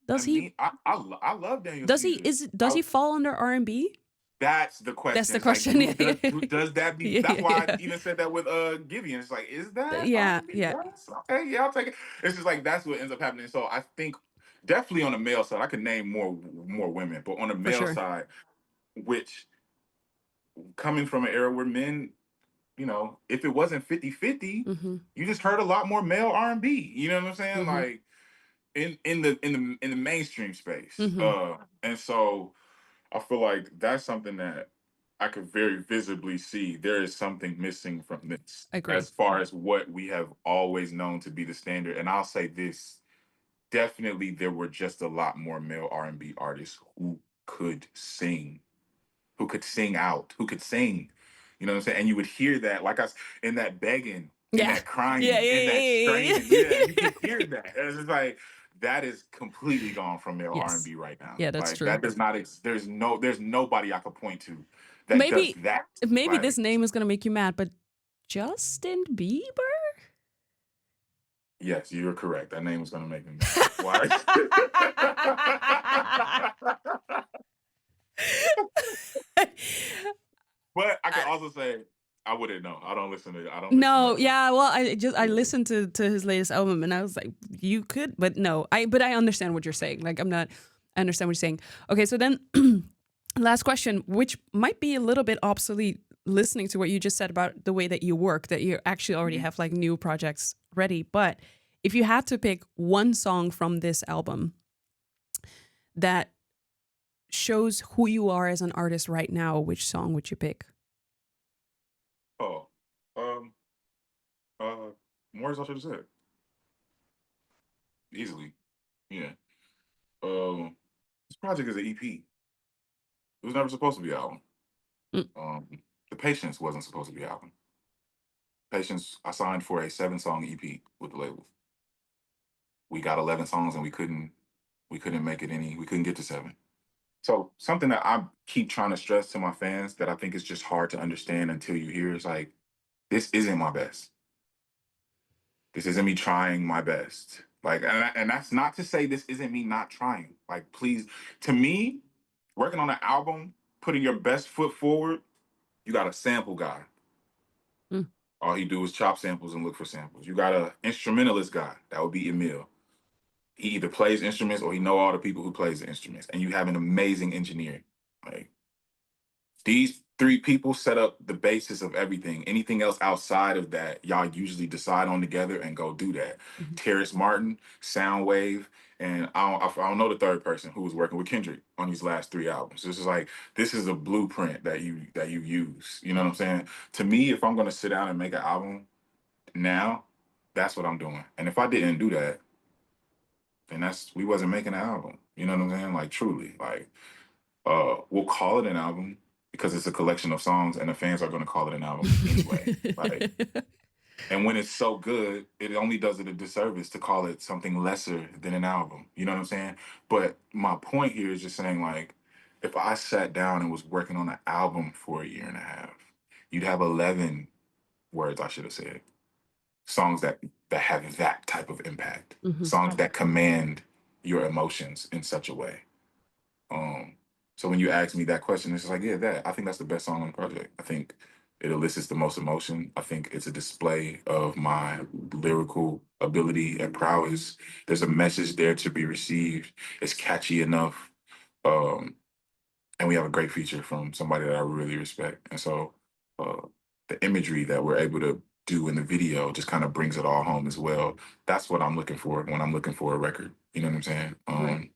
does and he me, I love Daniel does he Caesar. is does he fall under R&B? That's the That's question. the It's like, question. Yeah. who does that be? Yeah. That's why I Yeah. even said that with Gideon. It's like, is that Yeah. R&B? Yeah. Yes. Okay, yeah, I'll take it. It's just like that's what ends up happening. So I think definitely on the male side, I could name more women, but on the For male sure. side, which coming from an era where men, if it wasn't 50-50, Mm-hmm. you just heard a lot more male R&B. You know what I'm saying? Mm-hmm. Like in the mainstream space. Mm-hmm. And so I feel like that's something that I could very visibly see there is something missing from this Agree. as far as what we have always known to be the standard. And I'll say this, definitely there were just a lot more male R&B artists who could sing, who could sing out, who could sing. You know what I'm saying? And you would hear that, like in that begging, in Yeah. that Yeah. crying, in that Yeah. straining. Yeah, you could hear that. It's just like that is completely gone from male Yes. R&B right now. Yeah, that's Like true. that does not. There's nobody I could point to that does Maybe that. maybe this Like name is gonna make you mad, but Justin Bieber? yes, you're correct. That name is gonna make me mad. Why? But I can I- also say I wouldn't know. I don't listen to. I don't listen no, to. yeah, well, I Yeah. listened to his latest album and I was like, you could, but no, I understand what you're saying. Like, I understand what you're saying. Okay, so then last question, which might be a little bit obsolete, listening to what you just said about the way that you work, that you actually already Mhm. have like new projects ready. But if you had to pick one song from this album that shows who you are as an artist right now, which song would you pick? Oh, um, more as I should have said easily. Yeah. This project is an EP. It was never supposed to be an album. Mm, The Patience wasn't supposed to be an album. Patience, I signed for a 7-song EP with the label. We got 11 songs and we couldn't make it any. We couldn't get to 7. So something that I keep trying to stress to my fans that I think is just hard to understand until you hear is like, this isn't my best. This isn't me trying my best. Like, and that's not to say this isn't me not trying. Like, please, to me, working on an album, putting your best foot forward, you got a sample guy. mm, All he do is chop samples and look for samples. You got a instrumentalist guy. That would be Emil. He either plays instruments or he know all the people who plays the instruments. And you have an amazing engineer. Like these 3 people set up the basis of everything. Anything else outside of that, y'all usually decide on together and go do that. mhm. Terrace Martin, Soundwave, and I don't know the third person who was working with Kendrick on these last 3 albums. This is like this is a blueprint that you use. You know what I'm saying? To me, if I'm gonna sit down and make an album now, that's what I'm doing. And if I didn't do that, then we wasn't making an album. You know what I'm saying? Like truly, like we'll call it an album because it's a collection of songs and the fans are going to call it an album anyway. Like, and when it's so good, it only does it a disservice to call it something lesser than an album. You know what I'm saying? But my point here is just saying, like, if I sat down and was working on an album for a year and a half, you'd have 11 words I should have said. Songs that have that type of impact. Mhm. Songs that command your emotions in such a way. Um, so when you ask me that question, it's just like, yeah, that I think that's the best song on the project. I think it elicits the most emotion. I think it's a display of my lyrical ability and prowess. There's a message there to be received. It's catchy enough. Um, and we have a great feature from somebody that I really respect. And so uh, the imagery that we're able to do in the video just kind of brings it all home as well. That's what I'm looking for when I'm looking for a record. You know what I'm saying? Right.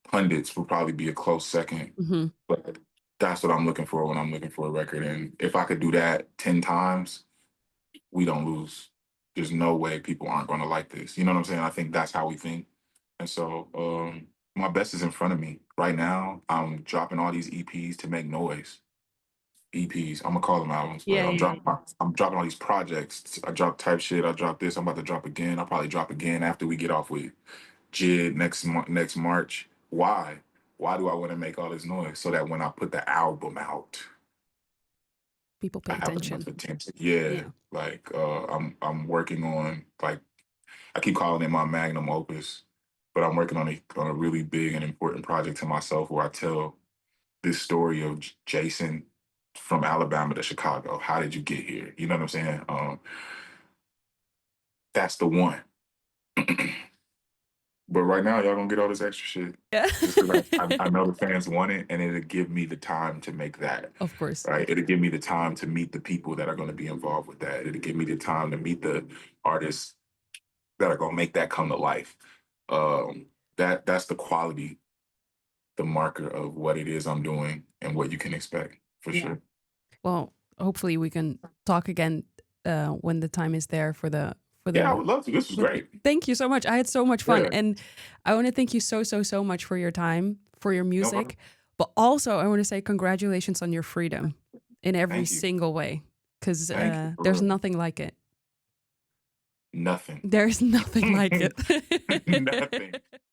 Pundits will probably be a close second, Mhm. but that's what I'm looking for when I'm looking for a record. And if I could do that 10 times, we don't lose. There's no way people aren't going to like this. You know what I'm saying? I think that's how we think. And so my best is in front of me. Right now, I'm dropping all these EPs to make noise. EPs. I'm gonna call them albums, but Yeah, yeah, yeah. I'm dropping all these projects. I drop type shit. I drop this. I'm about to drop again. I'll probably drop again after we get off with JID next March. Why? Why do I want to make all this noise? So that when I put the album out, People pay I have attention. enough attention. Yeah. Yeah. Like I'm working on like I keep calling it my magnum opus, but I'm working on a really big and important project to myself where I tell this story of Jason from Alabama to Chicago. How did you get here? You know what I'm saying? That's the one. But right now, y'all gonna get all this extra shit Yeah. just because I know the fans want it, and it'll give me the time to make that. Of course. Right? It'll give me the time to meet the people that are going to be involved with that. It'll give me the time to meet the artists that are going to make that come to life. That's the quality the marker of what it is I'm doing and what you can expect for Yeah. sure. Well, hopefully we can talk again when the time is there for Yeah, I the would love to. This was great. Thank you so much. I had so much fun. Yeah, And I want to thank you so much for your time, for your no problem. music. But also, I want to say congratulations on your freedom in every Thank you. single way, because Thank you for there's real. nothing like it. Nothing. There's nothing like it. Nothing.